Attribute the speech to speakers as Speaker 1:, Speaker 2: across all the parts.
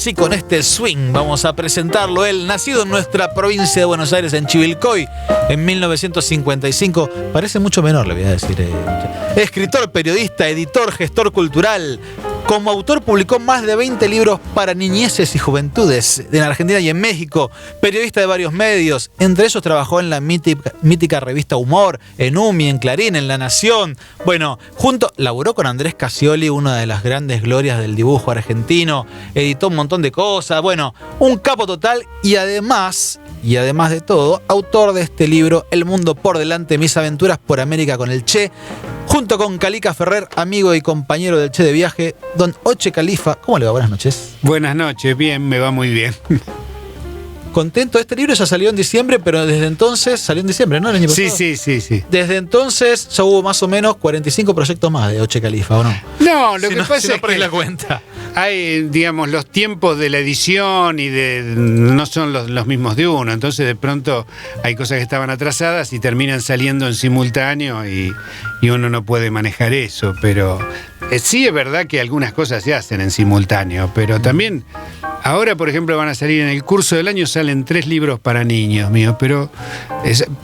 Speaker 1: así con este swing. Vamos a presentarlo. Él, nacido en nuestra provincia de Buenos Aires, en Chivilcoy, en 1955. Parece mucho menor, le voy a decir. Escritor, periodista, editor, gestor cultural. Como autor publicó más de 20 libros para niñeces y juventudes en Argentina y en México. Periodista de varios medios. Entre ellos trabajó en la mítica revista Humor, en UMI, en Clarín, en La Nación. Bueno, laburó con Andrés Cassioli, una de las grandes glorias del dibujo argentino. Editó un montón de cosas. Bueno, un capo total y además de todo, autor de este libro, El mundo por delante, mis aventuras por América con el Che, junto con Calica Ferrer, amigo y compañero del Che de viaje, don Oche Califa. ¿Cómo le va? Buenas noches.
Speaker 2: Buenas noches, bien, me va muy bien.
Speaker 1: Contento. Este libro ya salió en diciembre, pero desde entonces, salió en diciembre, ¿no? El año pasado.
Speaker 2: Sí.
Speaker 1: Desde entonces ya hubo más o menos 45 proyectos más de Oche Califa, ¿o no?
Speaker 2: No, lo que pasa es que
Speaker 1: la cuenta.
Speaker 2: Hay, digamos, los tiempos de la edición y no son los mismos de uno, entonces de pronto hay cosas que estaban atrasadas y terminan saliendo en simultáneo y uno no puede manejar eso, pero sí es verdad que algunas cosas se hacen en simultáneo, pero también ahora, por ejemplo, van a salir en el curso del año, salen 3 libros para niños míos, pero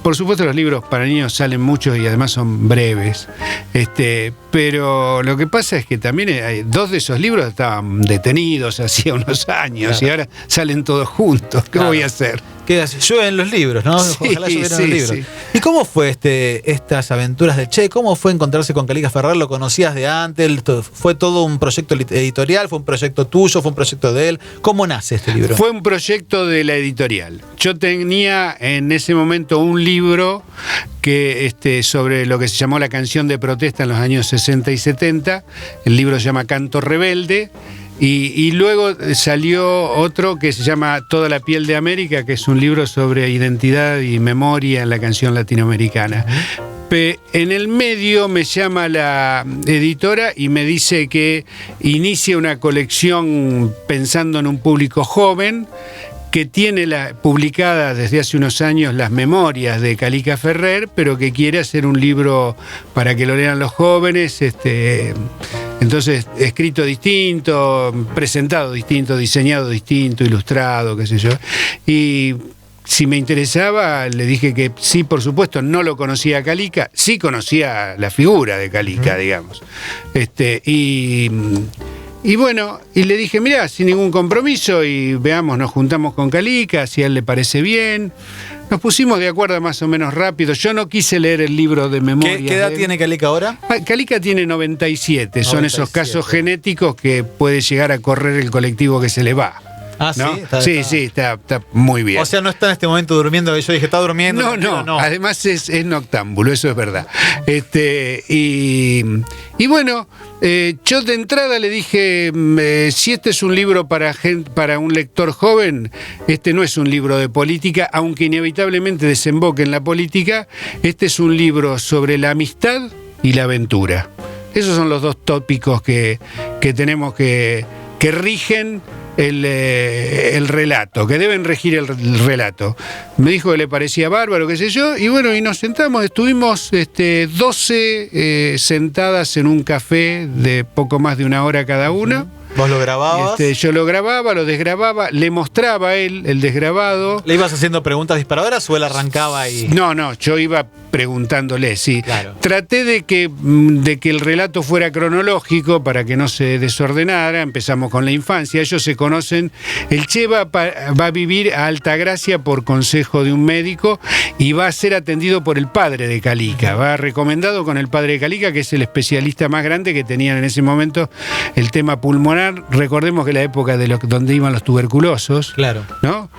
Speaker 2: por supuesto los libros para niños salen muchos y además son breves, pero lo que pasa es que también 2 de esos libros estaban detenidos hacía unos años, claro. Y ahora salen todos juntos. ¿Qué voy a hacer?
Speaker 1: Llueven los libros, ¿no? Ojalá llueven los libros.
Speaker 2: Sí.
Speaker 1: ¿Y cómo fue estas aventuras del Che? ¿Cómo fue encontrarse con Calica Ferrer? ¿Lo conocías de antes? ¿Fue todo un proyecto editorial? ¿Fue un proyecto tuyo? ¿Fue un proyecto de él? ¿Cómo nace este libro?
Speaker 2: Fue un proyecto de la editorial. Yo tenía en ese momento un libro que sobre lo que se llamó la canción de protesta en los años 60 y 70. El libro se llama Canto Rebelde. Y luego salió otro que se llama Toda la piel de América, que es un libro sobre identidad y memoria en la canción latinoamericana. En el medio me llama la editora y me dice que inicie una colección pensando en un público joven, que tiene publicadas desde hace unos años las memorias de Calica Ferrer, pero que quiere hacer un libro para que lo lean los jóvenes, entonces escrito distinto, presentado distinto, diseñado distinto, ilustrado, qué sé yo. Y si me interesaba, le dije que sí, por supuesto, no lo conocía a Calica, sí conocía la figura de Calica, digamos. Y bueno, y le dije, mirá, sin ningún compromiso, y veamos, nos juntamos con Calica, si a él le parece bien. Nos pusimos de acuerdo más o menos rápido. Yo no quise leer el libro de memoria.
Speaker 1: ¿Qué edad tiene Calica ahora?
Speaker 2: Calica tiene 97. Son esos casos genéticos que puede llegar a correr el colectivo que se le va.
Speaker 1: Ah,
Speaker 2: ¿no?
Speaker 1: Sí,
Speaker 2: está muy bien.
Speaker 1: O sea, no está en este momento durmiendo. Yo dije, está durmiendo.
Speaker 2: No. Además es noctámbulo, eso es verdad. Y bueno, yo de entrada le dije, si este es un libro para un lector joven, este no es un libro de política, aunque inevitablemente desemboque en la política. Este es un libro sobre la amistad y la aventura. Esos son los 2 tópicos que tenemos que rigen el relato, que deben regir el relato. Me dijo que le parecía bárbaro, qué sé yo, y bueno, y nos sentamos, estuvimos 12 sentadas en un café de poco más de 1 hora cada una.
Speaker 1: ¿Vos lo grababas?
Speaker 2: Yo lo grababa, lo desgrababa, le mostraba a él el desgrabado.
Speaker 1: ¿Le ibas haciendo preguntas disparadoras o él arrancaba y...?
Speaker 2: No, yo iba preguntándole, sí.
Speaker 1: Claro.
Speaker 2: Traté de que el relato fuera cronológico para que no se desordenara. Empezamos con la infancia, ellos se conocen. El Che va a vivir a Altagracia por consejo de un médico y va a ser atendido por el padre de Calica. Va recomendado con el padre de Calica, que es el especialista más grande que tenían en ese momento el tema pulmonar. Recordemos que la época donde iban los tuberculosos,
Speaker 1: claro,
Speaker 2: ¿no?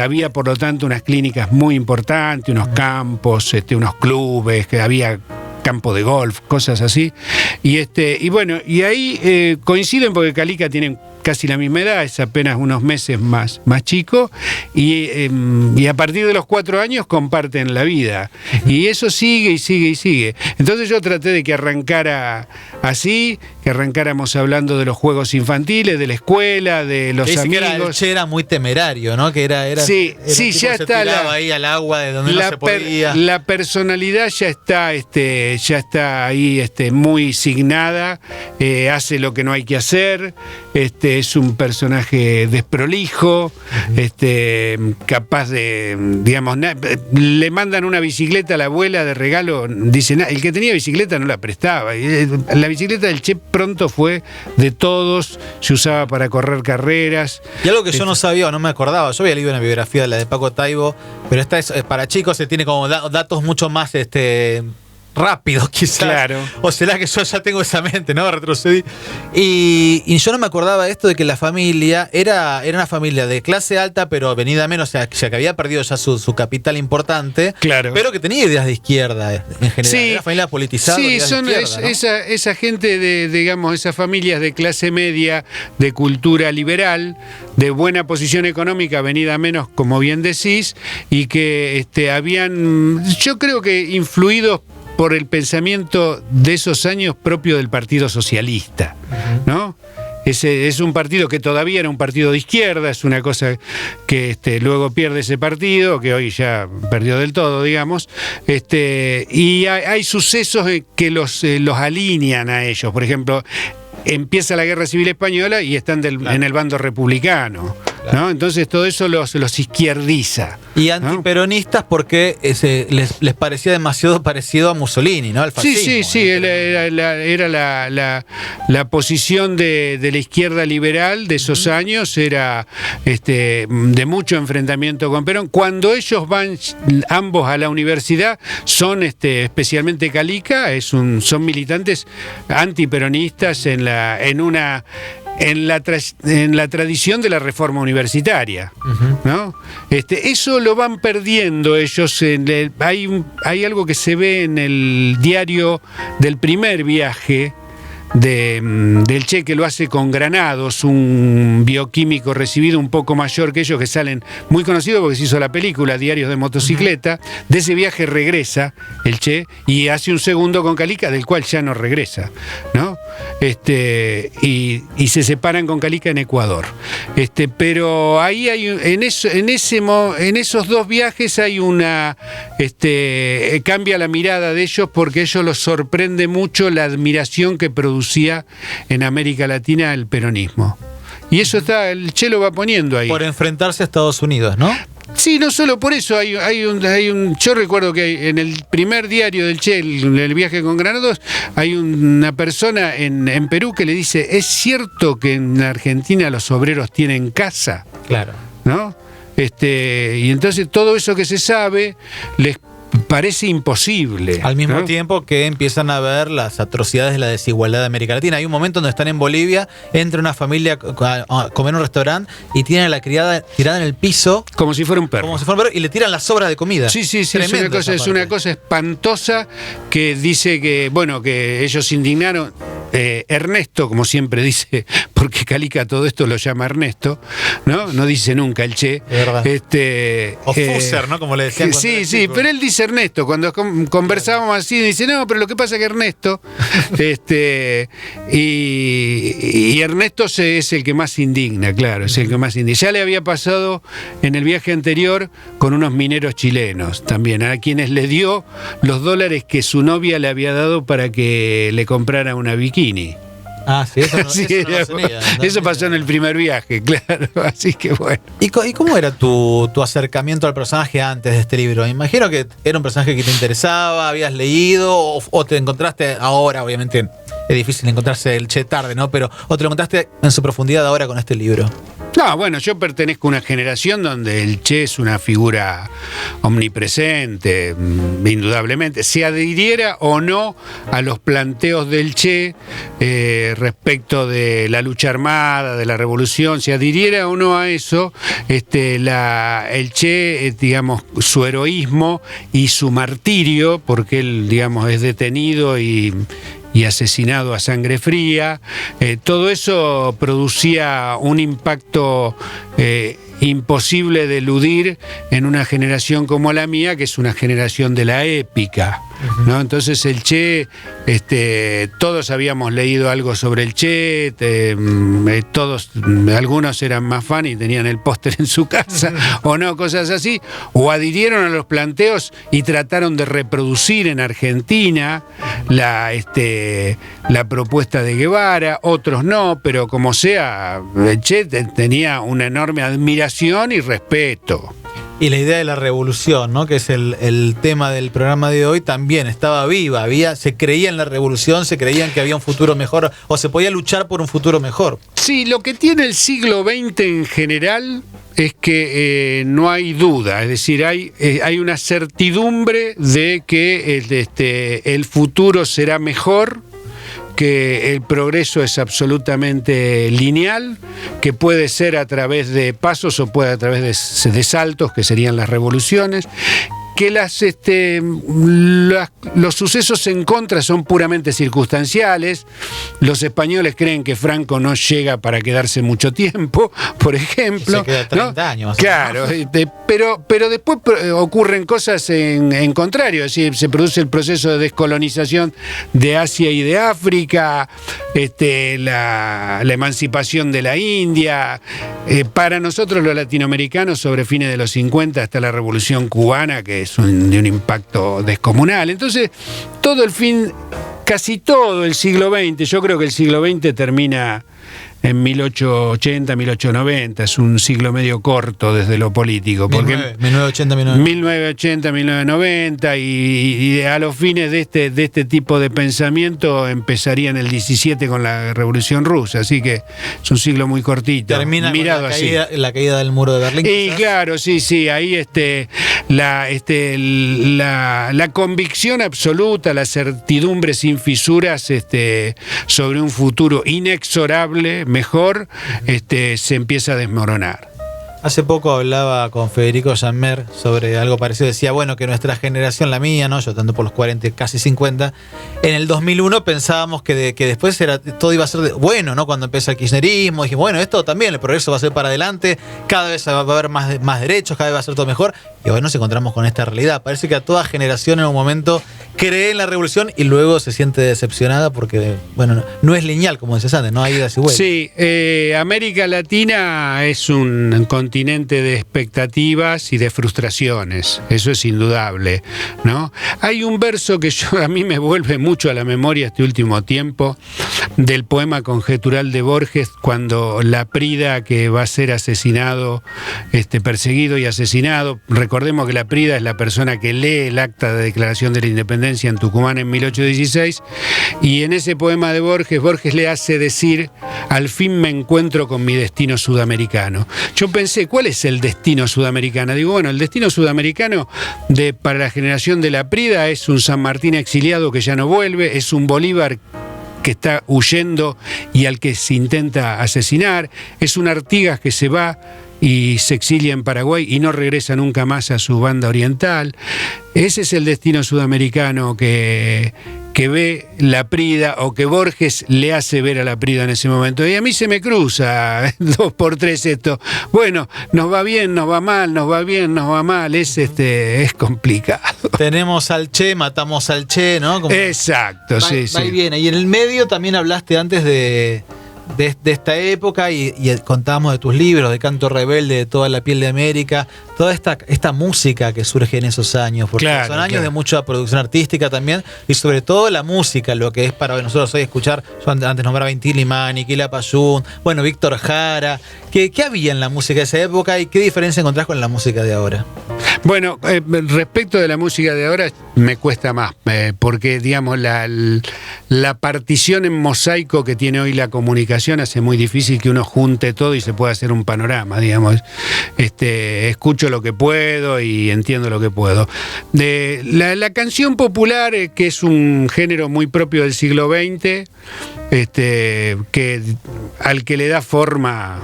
Speaker 2: Había por lo tanto unas clínicas muy importantes, unos campos, unos clubes, que había campo de golf, cosas así. Y bueno, y ahí coinciden porque Calica tienen casi la misma edad, es apenas unos meses más chico, y a partir de los 4 años comparten la vida. Y eso sigue y sigue y sigue. Entonces yo traté de que arrancara así, que arrancáramos hablando de los juegos infantiles, de la escuela, de los amigos.
Speaker 1: El Che era muy temerario, ¿no? Que era
Speaker 2: sí, ya está
Speaker 1: ahí al agua de donde no se podía.
Speaker 2: La personalidad ya está ahí muy signada, hace lo que no hay que hacer, es un personaje desprolijo, capaz de, digamos, le mandan una bicicleta a la abuela de regalo, dicen, el que tenía bicicleta no la prestaba. La bicicleta del Che pronto fue de todos, se usaba para correr carreras.
Speaker 1: Y algo que yo no sabía o no me acordaba, yo había leído una biografía de la de Paco Taibo, pero esta es para chicos, se tiene como datos mucho más rápidos quizás.
Speaker 2: Claro.
Speaker 1: O será que yo ya tengo esa mente, ¿no? Retrocedí. Y yo no me acordaba de esto de que la familia era una familia de clase alta, pero venida menos, o sea que había perdido ya su capital importante,
Speaker 2: claro,
Speaker 1: pero que tenía ideas de izquierda en general.
Speaker 2: Sí,
Speaker 1: era una familia politizada.
Speaker 2: Sí, son
Speaker 1: izquierda, ¿no?
Speaker 2: esa gente de, digamos, esas familias de clase media, de cultura liberal, de buena posición económica, venida menos, como bien decís, y que habían, yo creo que influidos por el pensamiento de esos años propio del Partido Socialista, ¿no? Es un partido que todavía era un partido de izquierda, es una cosa que luego pierde ese partido, que hoy ya perdió del todo, digamos, y hay sucesos que los alinean a ellos. Por ejemplo, empieza la Guerra Civil Española y están en el bando republicano, ¿no? Entonces todo eso los izquierdiza.
Speaker 1: Y antiperonistas porque les parecía demasiado parecido a Mussolini, ¿no? Al fascismo.
Speaker 2: Sí, era la posición de la izquierda liberal de esos años, era de mucho enfrentamiento con Perón. Cuando ellos van ambos a la universidad, son especialmente Calica, son militantes antiperonistas en la tradición de la reforma universitaria, ¿no? Eso lo van perdiendo ellos. Hay algo que se ve en el diario del primer viaje del Che, que lo hace con Granados, un bioquímico recibido un poco mayor que ellos, que salen muy conocidos porque se hizo la película Diarios de Motocicleta. De ese viaje regresa el Che y hace un segundo con Calica, del cual ya no regresa, ¿no? Y se separan con Calica en Ecuador. Pero ahí hay en esos dos viajes hay una cambia la mirada de ellos, porque ellos los sorprende mucho la admiración que producía en América Latina el peronismo. Y eso el Che lo va poniendo ahí.
Speaker 1: Por enfrentarse a Estados Unidos, ¿no?
Speaker 2: Sí, no solo por eso, yo recuerdo que en el primer diario del Che, el viaje con Granados, hay una persona en Perú que le dice, ¿es cierto que en Argentina los obreros tienen casa?
Speaker 1: Claro.
Speaker 2: ¿No? Y entonces todo eso que se sabe les parece imposible.
Speaker 1: Al mismo
Speaker 2: ¿no?
Speaker 1: tiempo que empiezan a ver las atrocidades de la desigualdad de América Latina. Hay un momento donde están en Bolivia, entra una familia a comer en un restaurante y tienen a la criada tirada en el piso.
Speaker 2: Como si fuera un perro.
Speaker 1: Y le tiran las sobras de comida.
Speaker 2: Sí, es una cosa espantosa, que dice que ellos se indignaron. Ernesto, como siempre dice, porque Calica todo esto lo llama Ernesto, ¿no? No dice nunca el Che.
Speaker 1: Es verdad. O Fusser, ¿no? Como le decían.
Speaker 2: Sí, pero él dice Ernesto. Cuando conversábamos así, dice, no, pero lo que pasa es que Ernesto, y Ernesto es el que más indigna, claro, es el que más indigna. Ya le había pasado en el viaje anterior con unos mineros chilenos también, a quienes le dio los dólares que su novia le había dado para que le comprara una bikini.
Speaker 1: Ah, sí, eso no
Speaker 2: eso pasó en el primer viaje, claro, así que bueno.
Speaker 1: ¿Y cómo era tu acercamiento al personaje antes de este libro? Imagino que era un personaje que te interesaba, habías leído, o te encontraste ahora, obviamente es difícil encontrarse el Che tarde, ¿no? Pero o te lo encontraste en su profundidad ahora con este libro.
Speaker 2: No, bueno, yo pertenezco a una generación donde el Che es una figura omnipresente, indudablemente. Se adhiriera o no a los planteos del Che respecto de la lucha armada, de la revolución, se adhiriera o no a eso, el Che, digamos, su heroísmo y su martirio, porque él, digamos, es detenido y asesinado a sangre fría, todo eso producía un impacto imposible de eludir en una generación como la mía, que es una generación de la épica, ¿no? Entonces el Che, todos habíamos leído algo sobre el Che, todos, algunos eran más fan y tenían el póster en su casa, o no, cosas así, o adhirieron a los planteos y trataron de reproducir en Argentina la propuesta de Guevara, otros no, pero como sea, el Che tenía una enorme admiración y respeto.
Speaker 1: Y la idea de la revolución, ¿no? Que es el tema del programa de hoy, también estaba viva. Se creía en la revolución, se creían que había un futuro mejor, o se podía luchar por un futuro mejor.
Speaker 2: Sí, lo que tiene el siglo XX en general es que no hay duda, es decir, hay una certidumbre de que el futuro será mejor, que el progreso es absolutamente lineal, que puede ser a través de pasos o puede a través de saltos, que serían las revoluciones, que los sucesos en contra son puramente circunstanciales. Los españoles creen que Franco no llega para quedarse mucho tiempo, por ejemplo.
Speaker 1: Se queda 30
Speaker 2: ¿no?
Speaker 1: años.
Speaker 2: Claro, pero después ocurren cosas en contrario, es decir, se produce el proceso de descolonización de Asia y de África, la emancipación de la India. Para nosotros los latinoamericanos, sobre fines de los 50 hasta la Revolución Cubana, que es de un impacto descomunal. Entonces, casi todo el siglo XX, yo creo que el siglo XX termina en 1880, 1890, es un siglo medio corto desde lo político. Porque 1980, 1990, y a los fines de este tipo de pensamiento empezaría en el 17 con la Revolución Rusa, así que es un siglo muy cortito.
Speaker 1: Termina
Speaker 2: mirado
Speaker 1: con la caída del muro de Berlín.
Speaker 2: Y claro, sí, ahí la convicción absoluta, la certidumbre sin fisuras sobre un futuro inexorable, mejor, se empieza a desmoronar.
Speaker 1: Hace poco hablaba con Federico Janmer sobre algo parecido. Decía, bueno, que nuestra generación, la mía, ¿no? Yo tanto por los 40, casi 50, en el 2001 pensábamos que después todo iba a ser bueno, ¿no? Cuando empieza el kirchnerismo, dijimos, bueno, esto también, el progreso va a ser para adelante, cada vez va a haber más derechos, cada vez va a ser todo mejor. Y hoy nos encontramos con esta realidad. Parece que a toda generación en un momento cree en la revolución y luego se siente decepcionada porque, bueno, no es lineal, como decías antes, no hay idas y vueltas.
Speaker 2: Sí, América Latina es un continente de expectativas y de frustraciones, eso es indudable, ¿no? Hay un verso que a mí me vuelve mucho a la memoria este último tiempo, del poema conjetural de Borges, cuando Laprida, que va a ser asesinado, perseguido y asesinado. Recordemos que Laprida es la persona que lee el acta de declaración de la independencia en Tucumán en 1816, y en ese poema de Borges le hace decir: al fin me encuentro con mi destino sudamericano. Yo pensé, ¿cuál es el destino sudamericano? Digo, bueno, el destino sudamericano para la generación de Laprida es un San Martín exiliado que ya no vuelve, es un Bolívar que está huyendo y al que se intenta asesinar, es un Artigas que se va y se exilia en Paraguay y no regresa nunca más a su banda oriental. Ese es el destino sudamericano que ve Laprida, o que Borges le hace ver a Laprida en ese momento. Y a mí se me cruza 2 por 3 esto. Bueno, nos va bien, nos va mal, nos va bien, nos va mal. Es complicado.
Speaker 1: Tenemos al Che, matamos al Che, ¿no?
Speaker 2: Exacto, sí.
Speaker 1: Va y viene. Y en el medio también hablaste antes de esta época y contábamos de tus libros, de Canto Rebelde, de Toda la piel de América, toda esta música que surge en esos años, porque son años de mucha producción artística también, y sobre todo la música, lo que es para nosotros hoy escuchar. Yo antes nombraba Inti Limani, Quila Payún, bueno, Víctor Jara. ¿Qué había en la música de esa época y qué diferencia encontrás con la música de ahora?
Speaker 2: Bueno, respecto de la música de ahora me cuesta más, porque digamos la partición en mosaico que tiene hoy la comunicación hace muy difícil que uno junte todo y se pueda hacer un panorama, digamos. Escucho lo que puedo y entiendo lo que puedo. La canción popular, que es un género muy propio del siglo XX, al que le da forma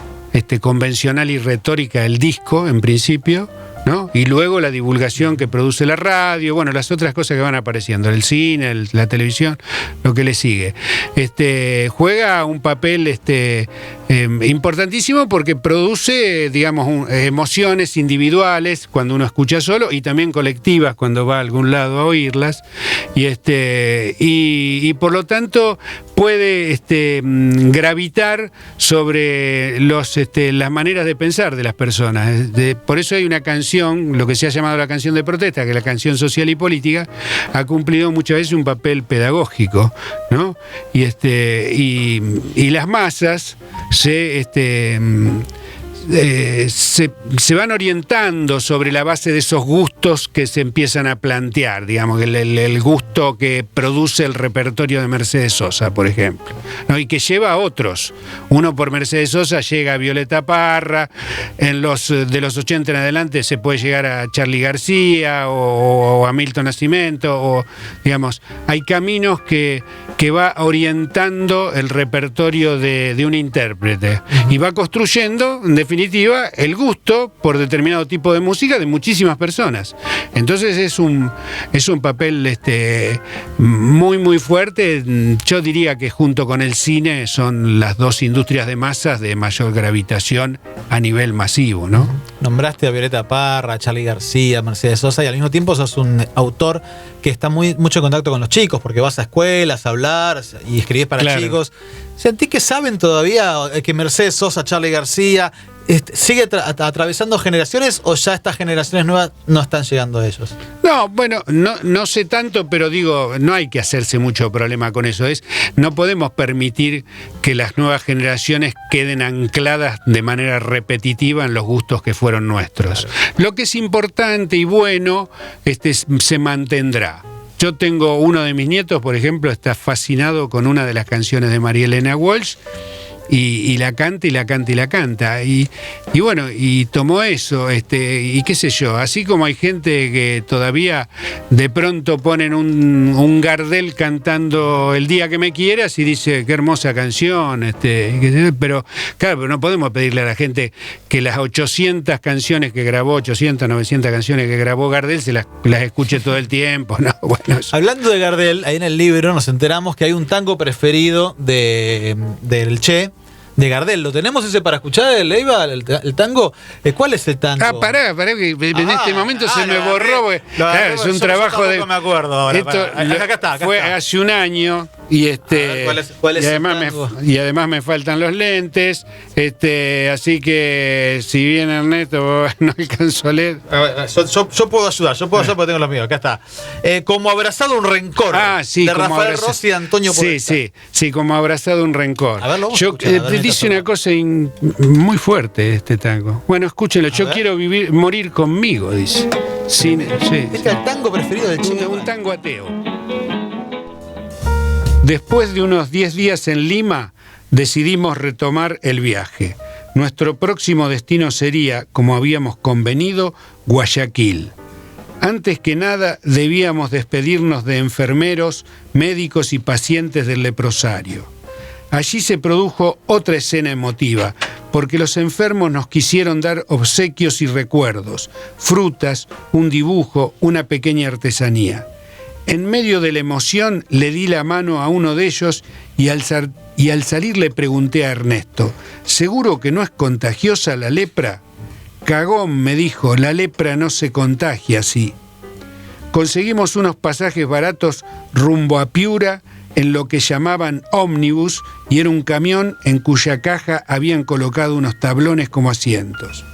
Speaker 2: convencional y retórica el disco, en principio, ¿no? Y luego la divulgación que produce la radio, bueno, las otras cosas que van apareciendo, el cine, la televisión, lo que le sigue. Juega un papel importantísimo porque produce, digamos, emociones individuales cuando uno escucha solo y también colectivas cuando va a algún lado a oírlas. Y por lo tanto puede gravitar sobre las maneras de pensar de las personas. Por eso hay una canción, lo que se ha llamado la canción de protesta, que es la canción social y política, ha cumplido muchas veces un papel pedagógico, ¿no? Y las masas se van orientando sobre la base de esos gustos que se empiezan a plantear, digamos, el gusto que produce el repertorio de Mercedes Sosa, por ejemplo, ¿no? Y que lleva a otros. Uno por Mercedes Sosa llega a Violeta Parra, de los 80 en adelante se puede llegar a Charly García o a Milton Nascimento, o digamos, hay caminos que va orientando el repertorio de un intérprete y va construyendo, en definitiva, el gusto por determinado tipo de música de muchísimas personas. Entonces es un papel muy muy fuerte. Yo diría que junto con el cine son las dos industrias de masas de mayor gravitación a nivel masivo, ¿no?
Speaker 1: Nombraste a Violeta Parra, a Charly García, a Mercedes Sosa, y al mismo tiempo sos un autor que está mucho en contacto con los chicos, porque vas a escuelas a hablar y escribís para chicos. ¿Sentís que saben todavía que Mercedes Sosa, Charly García sigue atravesando generaciones, o ya estas generaciones nuevas no están llegando a ellos?
Speaker 2: No, bueno, no sé tanto, pero digo, no hay que hacerse mucho problema con eso. No podemos permitir que las nuevas generaciones queden ancladas de manera repetitiva en los gustos que fueron nuestros. Claro. Lo que es importante y bueno, se mantendrá. Yo tengo uno de mis nietos, por ejemplo, está fascinado con una de las canciones de María Elena Walsh, y la canta y la canta y la canta. Y bueno, y tomó eso, y qué sé yo, así como hay gente que todavía de pronto ponen un Gardel cantando El día que me quieras y dice, qué hermosa canción, pero claro, no podemos pedirle a la gente que las 800 canciones que grabó, 800, 900 canciones que grabó Gardel, se las escuche todo el tiempo, ¿no? Bueno,
Speaker 1: hablando de Gardel, ahí en el libro nos enteramos que hay un tango preferido del Che, de Gardel. ¿Lo tenemos ese para escuchar, Leiva, el tango? ¿Cuál es el tango?
Speaker 2: Pará, que en este momento se me borró. Porque, claro, es un trabajo de...
Speaker 1: No me acuerdo ahora.
Speaker 2: Acá está. Fue hace un año y
Speaker 1: ¿cuál es
Speaker 2: y además me faltan los lentes, así que si bien Ernesto no alcanzó a leer.
Speaker 1: Yo puedo ayudar, porque tengo los míos. Acá está. Como abrazado un rencor.
Speaker 2: Sí,
Speaker 1: de Rafael Rossi y Antonio Podestá.
Speaker 2: Sí, como abrazado un rencor.
Speaker 1: A ver, lo
Speaker 2: dice una cosa muy fuerte este tango. Bueno, escúchenlo. Yo quiero morir conmigo, dice. Sí.
Speaker 1: Este es el tango preferido del Che.
Speaker 2: Un tango ateo. Después de unos 10 días en Lima, decidimos retomar el viaje. Nuestro próximo destino sería, como habíamos convenido, Guayaquil. Antes que nada, debíamos despedirnos de enfermeros, médicos y pacientes del leprosario. Allí se produjo otra escena emotiva, porque los enfermos nos quisieron dar obsequios y recuerdos, frutas, un dibujo, una pequeña artesanía. En medio de la emoción le di la mano a uno de ellos y al salir le pregunté a Ernesto, ¿seguro que no es contagiosa la lepra? Cagón, me dijo, la lepra no se contagia así. Conseguimos unos pasajes baratos rumbo a Piura en lo que llamaban ómnibus, y era un camión en cuya caja habían colocado unos tablones como asientos.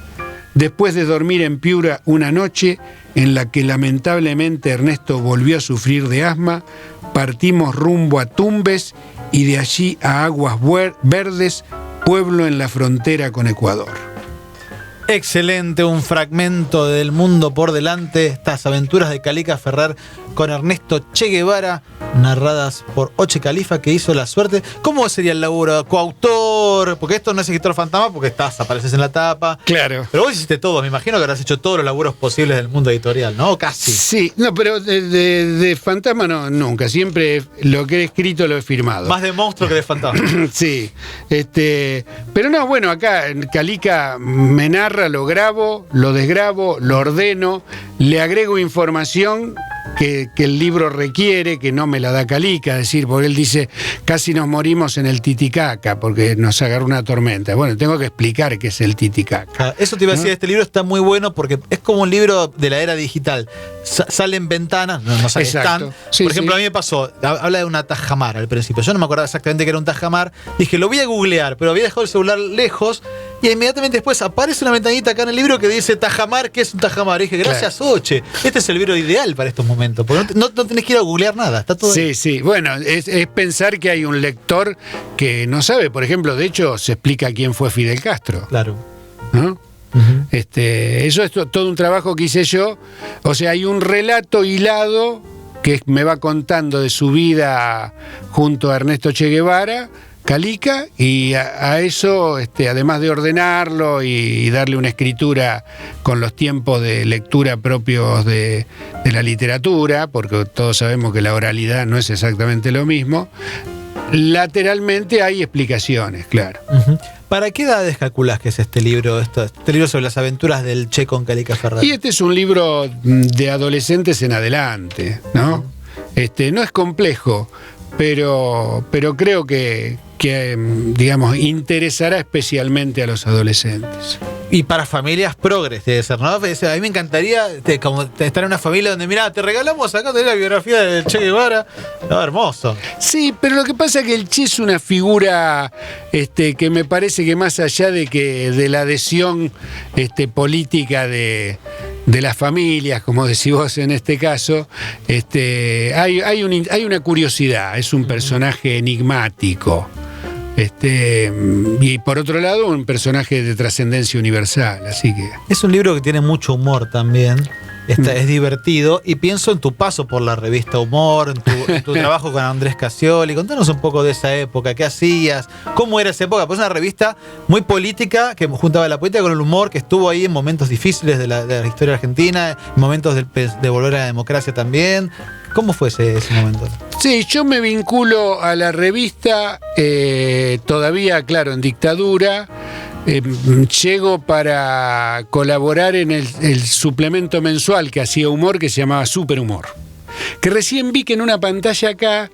Speaker 2: Después de dormir en Piura una noche, en la que lamentablemente Ernesto volvió a sufrir de asma, partimos rumbo a Tumbes y de allí a Aguas Verdes, pueblo en la frontera con Ecuador.
Speaker 1: Excelente, un fragmento del mundo por delante, estas aventuras de Calica Ferrer con Ernesto Che Guevara, narradas por Oche Califa, que hizo la suerte. ¿Cómo sería el laburo? ¿Coautor? Porque esto no es escritor fantasma, porque apareces en la tapa.
Speaker 2: Claro.
Speaker 1: Pero vos hiciste todo, me imagino que habrás hecho todos los laburos posibles del mundo editorial, ¿no? Casi.
Speaker 2: Sí, no, pero de fantasma no, nunca. Siempre lo que he escrito lo he firmado.
Speaker 1: Más de monstruo que de fantasma.
Speaker 2: Sí. Pero no, bueno, acá Calica me narra Guerra lo grabo, lo desgrabo, lo ordeno, le agrego información que el libro requiere, que no me la da Calica, es decir, porque él dice, casi nos morimos en el Titicaca, porque nos agarró una tormenta. Bueno, tengo que explicar qué es el Titicaca.
Speaker 1: Eso te iba a decir, este libro está muy bueno porque es como un libro de la era digital. Salen ventanas, no sale
Speaker 2: Exacto.
Speaker 1: stand.
Speaker 2: Sí,
Speaker 1: Por ejemplo,
Speaker 2: sí.
Speaker 1: a mí me pasó, habla de una tajamar al principio. Yo no me acordaba exactamente que era un tajamar. Dije, lo voy a googlear, pero había dejado el celular lejos y inmediatamente después aparece una ventanita acá en el libro que dice tajamar, ¿qué es un tajamar? Y dije, gracias, Oche. Este es el libro ideal para estos momentos, porque no tenés que ir a googlear nada, está todo ahí.
Speaker 2: Sí, bueno, es pensar que hay un lector que no sabe, por ejemplo, de hecho se explica quién fue Fidel Castro,
Speaker 1: Claro.
Speaker 2: ¿no? Eso es todo un trabajo que hice yo. O sea, hay un relato hilado que me va contando de su vida junto a Ernesto Che Guevara, Calica, y a eso, además de ordenarlo y darle una escritura con los tiempos de lectura propios de la literatura, porque todos sabemos que la oralidad no es exactamente lo mismo, lateralmente hay explicaciones, claro.
Speaker 1: ¿Para qué edades calculás que es este libro sobre las aventuras del Che con Calica Ferrer?
Speaker 2: Y este es un libro de adolescentes en adelante, ¿no? No es complejo, pero creo que digamos, interesará especialmente a los adolescentes.
Speaker 1: Y para familias progres debe ser, ¿no? A mí me encantaría como estar en una familia donde, mirá, te regalamos acá tenés la biografía del Che Guevara. No, hermoso.
Speaker 2: Sí, pero lo que pasa es que el Che es una figura que me parece que más allá de la adhesión política de las familias, como decís vos en este caso, hay una curiosidad, es un personaje enigmático. Y por otro lado, un personaje de trascendencia universal, así que...
Speaker 1: Es un libro que tiene mucho humor también. Es divertido, y pienso en tu paso por la revista Humor, en tu trabajo con Andrés Casioli. Contanos un poco de esa época, ¿qué hacías? ¿Cómo era esa época? Pues una revista muy política, que juntaba la política con el humor, que estuvo ahí en momentos difíciles de la historia argentina, en momentos de volver a la democracia también. ¿Cómo fue ese momento?
Speaker 2: Sí, yo me vinculo a la revista todavía, claro, en dictadura. Llego para colaborar en el suplemento mensual que hacía Humor, que se llamaba Superhumor. Que recién vi que en una pantalla acá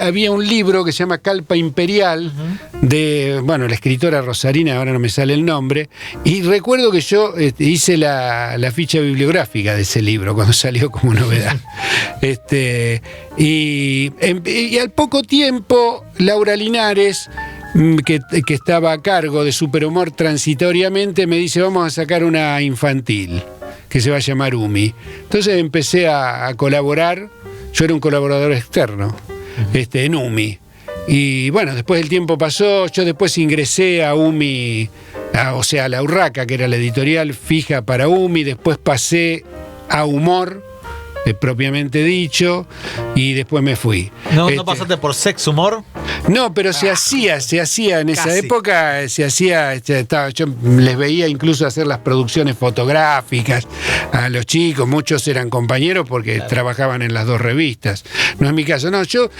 Speaker 2: había un libro que se llama Calpa Imperial, de, bueno, la escritora rosarina, ahora no me sale el nombre, y recuerdo que yo hice la ficha bibliográfica de ese libro cuando salió como novedad. Y al poco tiempo, Laura Linares, que estaba a cargo de Superhumor transitoriamente, me dice, vamos a sacar una infantil que se va a llamar Umi. Entonces empecé a colaborar, yo era un colaborador externo, en Umi. Y bueno, después el tiempo pasó, yo después ingresé a Umi, o sea, a La Urraca, que era la editorial fija para Umi, después pasé a Humor, propiamente dicho, y después me fui.
Speaker 1: ¿No pasaste por Sex Humor?
Speaker 2: No, pero se hacía en esa
Speaker 1: Casi.
Speaker 2: época, yo les veía incluso hacer las producciones fotográficas a los chicos, muchos eran compañeros porque trabajaban en las dos revistas. No es mi caso, no, yo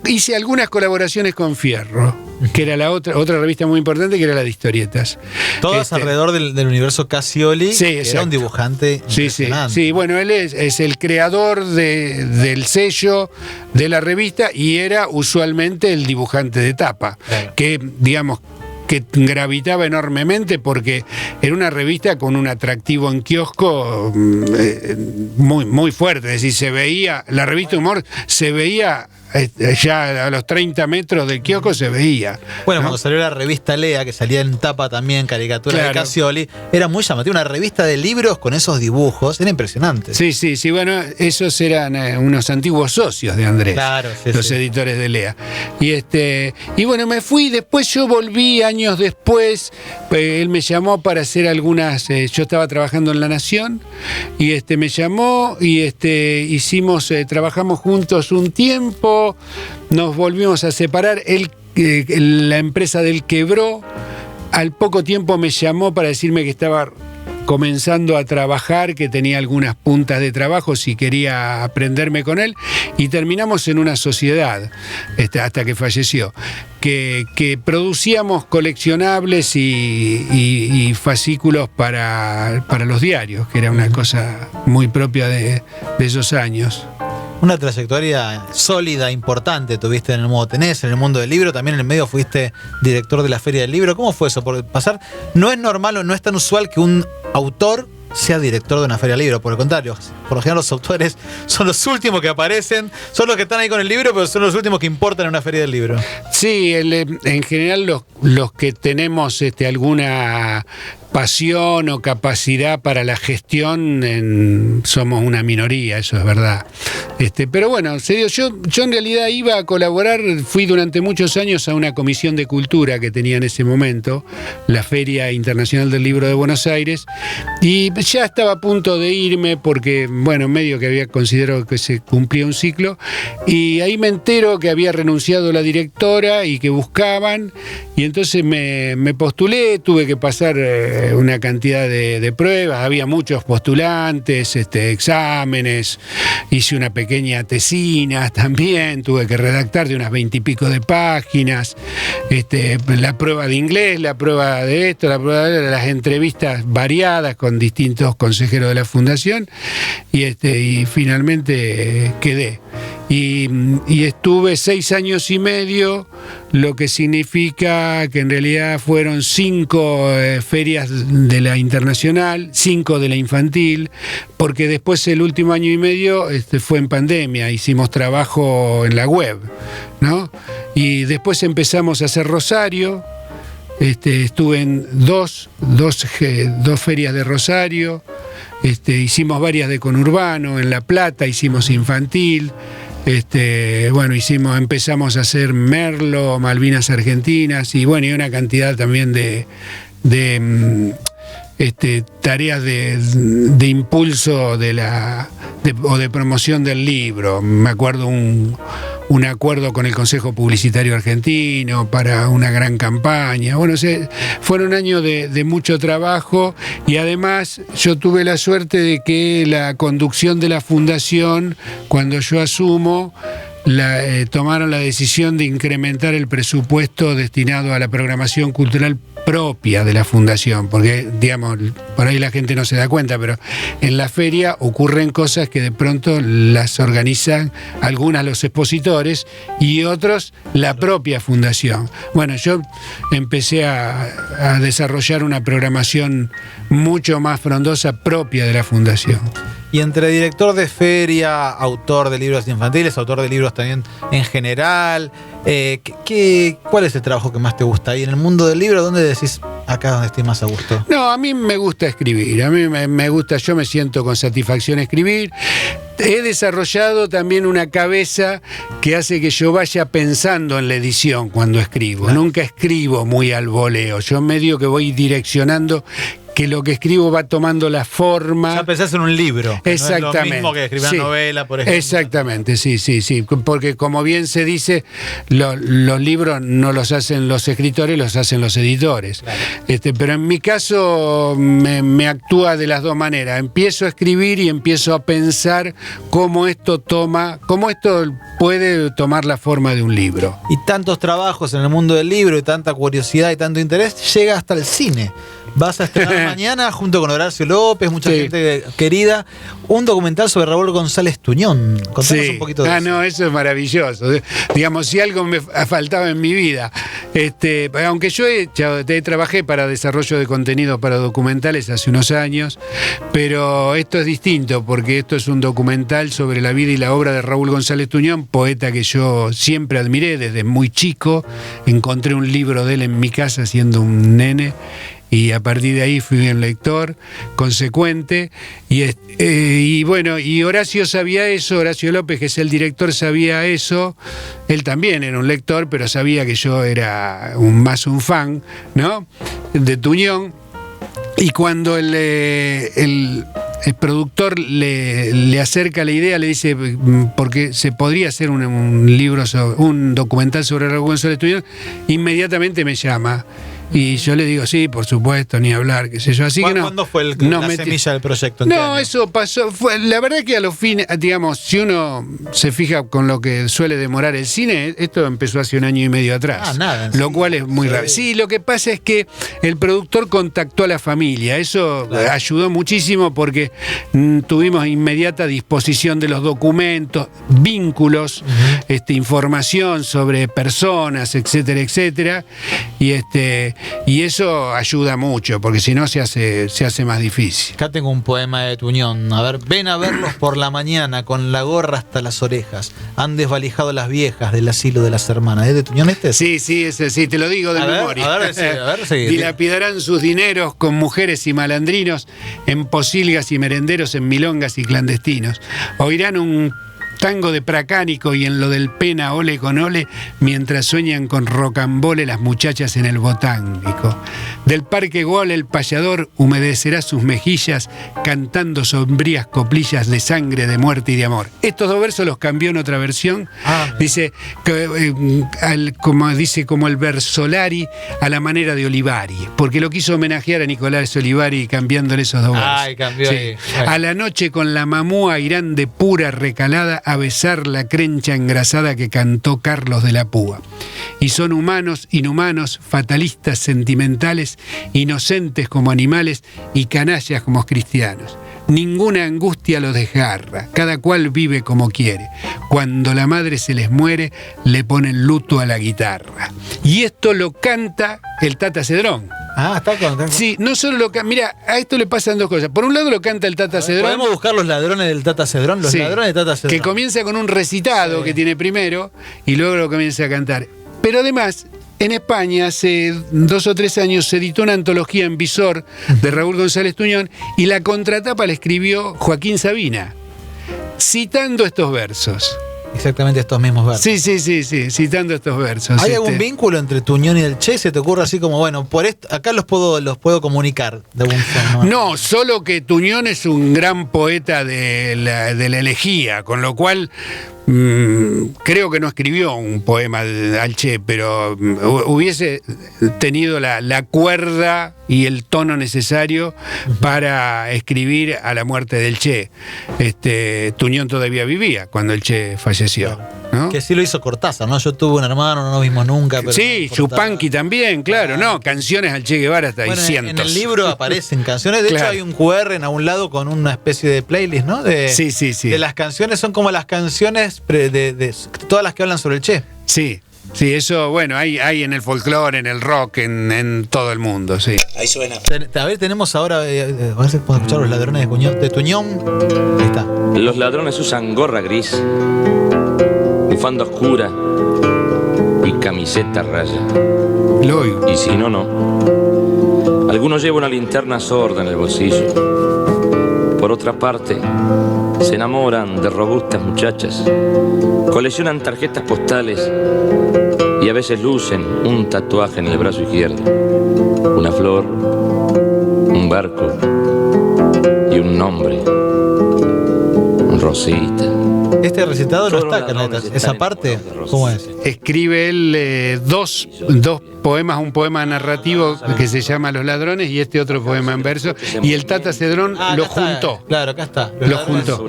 Speaker 2: hice algunas colaboraciones con Fierro, que era la otra revista muy importante, que era la de historietas.
Speaker 1: Todas alrededor del universo Casioli,
Speaker 2: sí,
Speaker 1: que era un dibujante impresionante.
Speaker 2: Sí, bueno, él es el creador del sello de la revista y era usualmente el dibujante de tapa, claro. Que, digamos, que gravitaba enormemente porque era una revista con un atractivo en kiosco muy, muy fuerte. Es decir, se veía, la revista Humor se veía ya a los 30 metros del kiosco, se veía.
Speaker 1: Bueno,
Speaker 2: ¿no?
Speaker 1: Cuando salió la revista Lea, que salía en tapa también, caricatura, claro, de Casioli, era muy llamativa, una revista de libros con esos dibujos, era impresionante.
Speaker 2: Sí, bueno, esos eran unos antiguos socios de Andrés,
Speaker 1: claro,
Speaker 2: los editores de Lea. Y bueno, me fui, después yo volví años después, él me llamó para hacer algunas, yo estaba trabajando en La Nación, y me llamó, y trabajamos juntos un tiempo, nos volvimos a separar, la empresa de él quebró, al poco tiempo me llamó para decirme que estaba comenzando a trabajar, que tenía algunas puntas de trabajo, si quería aprenderme con él, y terminamos en una sociedad, hasta que falleció, que producíamos coleccionables y fascículos para los diarios, que era una cosa muy propia de esos años.
Speaker 1: Una trayectoria sólida, importante tuviste en el mundo, tenés en el mundo del libro, también en el medio fuiste director de la Feria del Libro. ¿Cómo fue eso? Porque no es normal o no es tan usual que un autor sea director de una Feria del Libro. Por el contrario, por lo general los autores son los últimos que aparecen, son los que están ahí con el libro, pero son los últimos que importan en una Feria del Libro.
Speaker 2: Sí, en general los que tenemos alguna pasión o capacidad para la gestión somos una minoría, eso es verdad. Pero bueno, yo en realidad iba a colaborar, fui durante muchos años a una comisión de cultura que tenía en ese momento, la Feria Internacional del Libro de Buenos Aires, y ya estaba a punto de irme porque, bueno, medio que había considerado que se cumplía un ciclo, y ahí me entero que había renunciado la directora y que buscaban, y entonces me postulé, tuve que pasar una cantidad de pruebas, había muchos postulantes, exámenes, hice una pequeña tesina también, tuve que redactar de unas 20 y pico de páginas, la prueba de inglés, la prueba de esto, la prueba de las entrevistas variadas con distintos consejeros de la fundación, y finalmente quedé. Y estuve 6 años y medio, lo que significa que en realidad fueron 5 ferias de la internacional, 5 de la infantil, porque después el último año y medio fue en pandemia, hicimos trabajo en la web, ¿no? Y después empezamos a hacer Rosario, estuve en dos ferias de Rosario, hicimos varias de conurbano, en La Plata hicimos infantil. Bueno, empezamos a hacer Merlo, Malvinas Argentinas, y bueno, y una cantidad también de tareas de impulso o de promoción del libro. Me acuerdo un acuerdo con el Consejo Publicitario Argentino para una gran campaña. Bueno, fueron años de mucho trabajo, y además yo tuve la suerte de que la conducción de la fundación, cuando yo asumo, tomaron la decisión de incrementar el presupuesto destinado a la programación cultural propia de la fundación, porque, digamos, por ahí la gente no se da cuenta, pero en la feria ocurren cosas que de pronto las organizan algunas los expositores y otros la propia fundación. Bueno, yo empecé a desarrollar una programación mucho más frondosa propia de la fundación.
Speaker 1: Y entre director de feria, autor de libros infantiles, autor de libros también en general, ¿cuál es el trabajo que más te gusta? Y en el mundo del libro, ¿dónde decís acá es donde estoy más a gusto?
Speaker 2: No, a mí me gusta escribir, a mí me gusta, yo me siento con satisfacción escribir. He desarrollado también una cabeza que hace que yo vaya pensando en la edición cuando escribo. Claro. Nunca escribo muy al voleo, yo medio que voy direccionando, que lo que escribo va tomando la forma.
Speaker 1: Ya pensás en un libro.
Speaker 2: Exactamente.
Speaker 1: No es lo mismo que escribir una novela, por ejemplo.
Speaker 2: Exactamente, sí. Porque como bien se dice, los libros no los hacen los escritores, los hacen los editores. Claro. Pero en mi caso me actúa de las dos maneras. Empiezo a escribir y empiezo a pensar cómo esto puede tomar la forma de un libro.
Speaker 1: Y tantos trabajos en el mundo del libro, y tanta curiosidad y tanto interés, llega hasta el cine. Vas a estrenar mañana, junto con Horacio López, mucha gente querida, un documental sobre Raúl González Tuñón. Contanos un poquito de eso.
Speaker 2: No, eso es maravilloso. Digamos, si algo me faltaba en mi vida. Aunque yo trabajé para desarrollo de contenido para documentales hace unos años, pero esto es distinto, porque esto es un documental sobre la vida y la obra de Raúl González Tuñón, poeta que yo siempre admiré desde muy chico. Encontré un libro de él en mi casa siendo un nene, y a partir de ahí fui un lector consecuente, y bueno, y Horacio sabía eso, Horacio López, que es el director, sabía eso. Él también era un lector, pero sabía que yo era más un fan, ¿no?, de Tuñón. Y cuando el productor le acerca la idea, le dice, porque se podría hacer un documental sobre Raúl González Tuñón, inmediatamente me llama. Y yo le digo, sí, por supuesto, ni hablar, qué sé yo. Así que no.
Speaker 1: ¿Cuándo fue la semilla del proyecto?
Speaker 2: No, eso pasó. La verdad que a los fines, digamos, si uno se fija con lo que suele demorar el cine, esto empezó hace 1 año y medio atrás.
Speaker 1: Nada.
Speaker 2: Lo cual es muy raro. Sí, lo que pasa es que el productor contactó a la familia. Eso ayudó muchísimo porque tuvimos inmediata disposición de los documentos, vínculos, información sobre personas, etcétera, etcétera. Y eso ayuda mucho, porque si no se hace más difícil.
Speaker 1: Acá tengo un poema de Tuñón. A ver, ven a verlos por la mañana con la gorra hasta las orejas. Han desvalijado las viejas del asilo de las hermanas. ¿Es de Tuñón este?
Speaker 2: Sí, ese sí, te lo digo de memoria.
Speaker 1: A ver, sí.
Speaker 2: Dilapidarán sus dineros con mujeres y malandrinos, en posilgas y merenderos, en milongas y clandestinos. Oirán un tango de Pracánico y en lo del pena ole con ole, mientras sueñan con rocambole las muchachas en el botánico. Del parque Gol el payador humedecerá sus mejillas cantando sombrías coplillas de sangre, de muerte y de amor. Estos 2 versos los cambió en otra versión. Dice como el versolari a la manera de Olivari, porque lo quiso homenajear a Nicolás Olivari cambiándole esos 2 versos.
Speaker 1: Ay, cambió ahí.
Speaker 2: A la noche con la mamúa irán de pura recalada a besar la crencha engrasada que cantó Carlos de la Púa. Y son humanos, inhumanos, fatalistas, sentimentales, inocentes como animales y canallas como cristianos. Ninguna angustia los desgarra, cada cual vive como quiere. Cuando la madre se les muere, le ponen luto a la guitarra. Y esto lo canta el Tata Cedrón.
Speaker 1: Está contento.
Speaker 2: Sí, no solo lo canta. Mira, a esto le pasan 2 cosas. Por un lado lo canta el Tata Cedrón.
Speaker 1: ¿Podemos buscar los ladrones del Tata Cedrón? Los ladrones del Tata Cedrón.
Speaker 2: Que comienza con un recitado que tiene primero y luego lo comienza a cantar. Pero además, en España hace 2 o 3 años se editó una antología en Visor de Raúl González Tuñón y la contratapa la escribió Joaquín Sabina, citando estos versos.
Speaker 1: Exactamente estos mismos versos.
Speaker 2: Sí, citando estos versos.
Speaker 1: ¿Hay algún vínculo entre Tuñón y el Che? ¿Se te ocurre así como, bueno, por esto, acá los puedo comunicar de algún forma?
Speaker 2: No, solo que Tuñón es un gran poeta de la elegía, con lo cual creo que no escribió un poema al Che, pero hubiese tenido la cuerda y el tono necesario para escribir a la muerte del Che. Tuñón todavía vivía cuando el Che falleció, ¿no?
Speaker 1: Que sí lo hizo Cortázar, ¿no? Yo tuve un hermano, no nos vimos nunca. Pero
Speaker 2: sí, Yupanqui también, claro, ¿no? Canciones al Che Guevara hasta hay cientos.
Speaker 1: En el libro aparecen canciones, de hecho hay un QR en algún lado con una especie de playlist, ¿no?
Speaker 2: Sí.
Speaker 1: De las canciones, son como las canciones de todas las que hablan sobre el Che.
Speaker 2: Sí, eso, bueno, hay en el folclore, en el rock, en todo el mundo, sí.
Speaker 3: Ahí suena.
Speaker 1: A ver, tenemos ahora, a ver si podemos escuchar los ladrones de Tuñón. Ahí está.
Speaker 4: Los ladrones usan gorra gris, bufanda oscura y camiseta raya.
Speaker 2: Lo oigo.
Speaker 4: Y si no, no. Algunos llevan una linterna sorda en el bolsillo. Por otra parte, se enamoran de robustas muchachas, coleccionan tarjetas postales y a veces lucen un tatuaje en el brazo izquierdo. Una flor, un barco y un nombre. Rosita.
Speaker 1: Este recitado no está, Carletas. Esa parte, ¿cómo es?
Speaker 2: Escribe él dos poemas, un poema narrativo que se llama Los Ladrones y este otro poema en verso. Y el Tata Cedrón lo juntó.
Speaker 1: Claro, acá está.
Speaker 2: Lo juntó.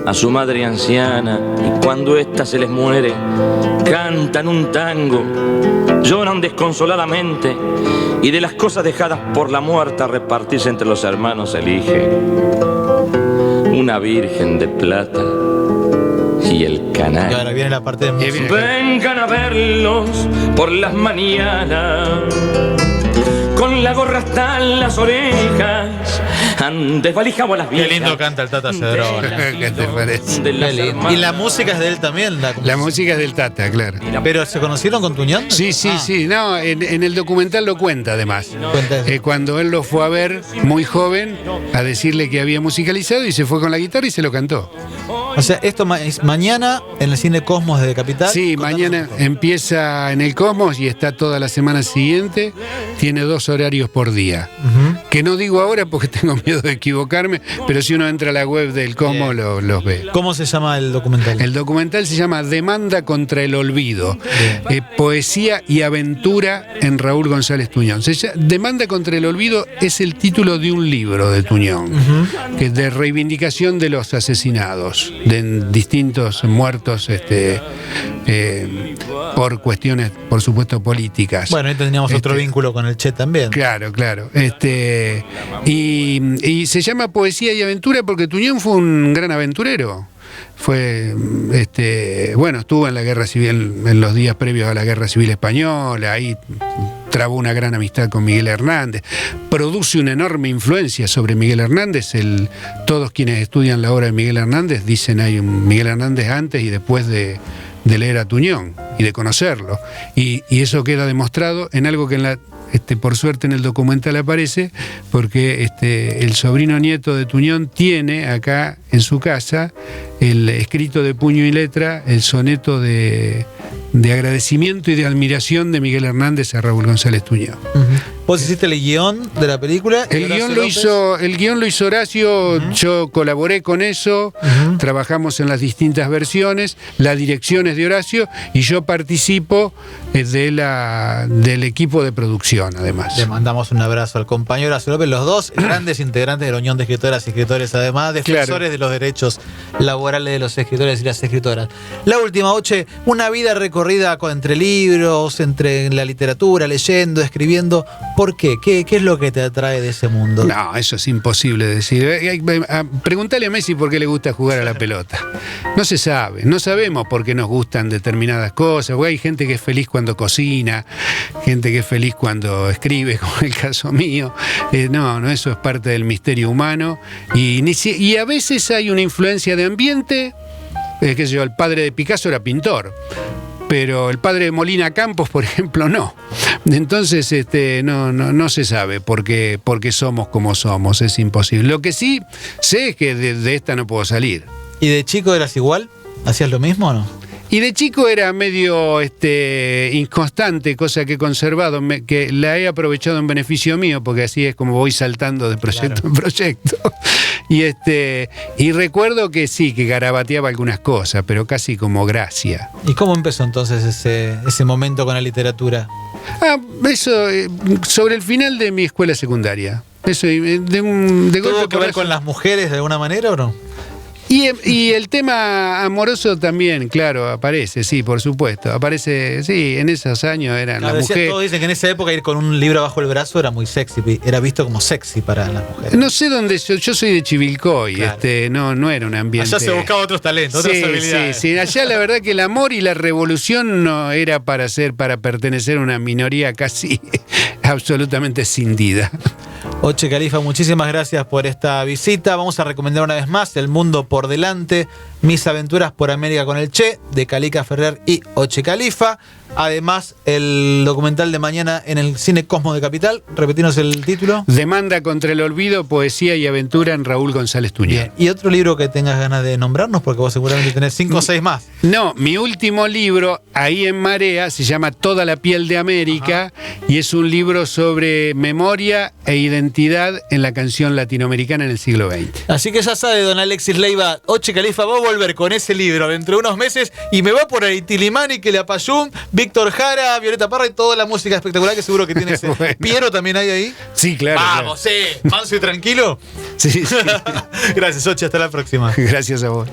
Speaker 4: A su madre anciana, y cuando ésta se les muere, cantan un tango, lloran desconsoladamente, y de las cosas dejadas por la muerta repartirse entre los hermanos elige una virgen de plata y el canal.
Speaker 1: Y ahora viene la parte de música.
Speaker 4: Vengan a verlos por las mañanas, con la gorra hasta las orejas, han desvalijado a las viejas.
Speaker 1: Qué lindo canta el Tata Cedrón.
Speaker 2: ¿Qué te parece?
Speaker 1: Y la música es de él también.
Speaker 2: La música es del Tata, claro.
Speaker 1: ¿Pero se conocieron con Tuñón?
Speaker 2: Sí. No, en el documental lo cuenta además. Cuando él lo fue a ver muy joven, a decirle que había musicalizado y se fue con la guitarra y se lo cantó.
Speaker 1: O sea, esto es mañana en el Cine Cosmos de Capital.
Speaker 2: Sí, mañana empieza en el Cosmos y está toda la semana siguiente. Tiene 2 horarios por día. que no digo ahora porque tengo miedo de equivocarme, pero si uno entra a la web del Cosmo los ve.
Speaker 1: ¿Cómo se llama el documental?
Speaker 2: El documental se llama Demanda contra el olvido, poesía y aventura en Raúl González Tuñón. Demanda contra el olvido es el título de un libro de Tuñón, que es de reivindicación de los asesinados, de distintos muertos por cuestiones, por supuesto, políticas.
Speaker 1: Bueno, ahí teníamos otro vínculo con el Che también.
Speaker 2: Claro. Y se llama Poesía y Aventura porque Tuñón fue un gran aventurero. Estuvo en la guerra civil, en los días previos a la guerra civil española, ahí trabó una gran amistad con Miguel Hernández, produce una enorme influencia sobre Miguel Hernández. Todos quienes estudian la obra de Miguel Hernández dicen hay un Miguel Hernández antes y después de leer a Tuñón y de conocerlo, y eso queda demostrado en algo que por suerte en el documental aparece, porque el sobrino nieto de Tuñón tiene acá en su casa el escrito de puño y letra, el soneto de agradecimiento y de admiración de Miguel Hernández a Raúl González Tuñón.
Speaker 1: ¿Vos hiciste el guión de la película?
Speaker 2: El guión lo hizo Horacio, yo colaboré con eso, trabajamos en las distintas versiones, la dirección es de Horacio y yo participo del equipo de producción, además.
Speaker 1: Le mandamos un abrazo al compañero Horacio López, los dos grandes integrantes de la Unión de Escritoras y Escritores, además defensores de los derechos laborales de los escritores y las escritoras. La última, Oche, una vida recorrida entre libros, entre la literatura, leyendo, escribiendo. ¿Por qué? ¿Qué es lo que te atrae de ese mundo?
Speaker 2: No, eso es imposible decir. Preguntale a Messi por qué le gusta jugar a la pelota. No se sabe, no sabemos por qué nos gustan determinadas cosas. Hay gente que es feliz cuando cocina, gente que es feliz cuando escribe, como el caso mío. No, eso es parte del misterio humano. Y a veces hay una influencia de ambiente. Qué sé yo, el padre de Picasso era pintor, pero el padre de Molina Campos, por ejemplo, no. Entonces, no se sabe por qué somos como somos, es imposible. Lo que sí sé es que de esta no puedo salir.
Speaker 1: ¿Y de chico eras igual? ¿Hacías lo mismo o no?
Speaker 2: Y de chico era medio inconstante, cosa que he conservado, que la he aprovechado en beneficio mío, porque así es como voy saltando de proyecto en proyecto. Y recuerdo que sí, que garabateaba algunas cosas, pero casi como gracia.
Speaker 1: ¿Y cómo empezó entonces ese momento con la literatura?
Speaker 2: Eso, sobre el final de mi escuela secundaria. Eso,
Speaker 1: ¿Tuvo que ver con las mujeres de alguna manera o no?
Speaker 2: Y el tema amoroso también, claro, aparece, sí, por supuesto. Aparece, sí, en esos años eran las mujeres.
Speaker 1: Todos dicen que en esa época ir con un libro bajo el brazo era muy sexy, era visto como sexy para las mujeres.
Speaker 2: No sé dónde, yo soy de Chivilcoy, claro. No era un ambiente.
Speaker 1: Allá se buscaba otros talentos, otras habilidades.
Speaker 2: Sí, allá la verdad que el amor y la revolución no era para pertenecer a una minoría casi absolutamente cindida.
Speaker 1: Oche Califa, muchísimas gracias por esta visita. Vamos a recomendar una vez más El Mundo por Delante, Mis Aventuras por América con el Che, de Calica Ferrer y Oche Califa. Además, el documental de mañana en el Cine Cosmo de Capital. Repetimos el título.
Speaker 2: Demanda contra el olvido, poesía y aventura en Raúl González Tuñón.
Speaker 1: Bien. ¿Y otro libro que tengas ganas de nombrarnos? Porque vos seguramente tenés 5 o 6 más.
Speaker 2: No, mi último libro, Ahí en Marea, se llama Toda la piel de América. Ajá. Y es un libro sobre memoria e identidad en la canción latinoamericana en el siglo XX.
Speaker 1: Así que ya sabe, don Alexis Leiva, Oche Califa va a volver con ese libro dentro de unos meses y me va por ahí Tilimani, Quilapayún, Víctor Jara, Violeta Parra y toda la música espectacular que seguro que tiene ese. Bueno. ¿Piero también hay ahí?
Speaker 2: Sí, claro.
Speaker 1: Vamos,
Speaker 2: claro.
Speaker 1: Manso y tranquilo.
Speaker 2: Sí.
Speaker 1: Gracias, Oche, hasta la próxima.
Speaker 2: Gracias a vos.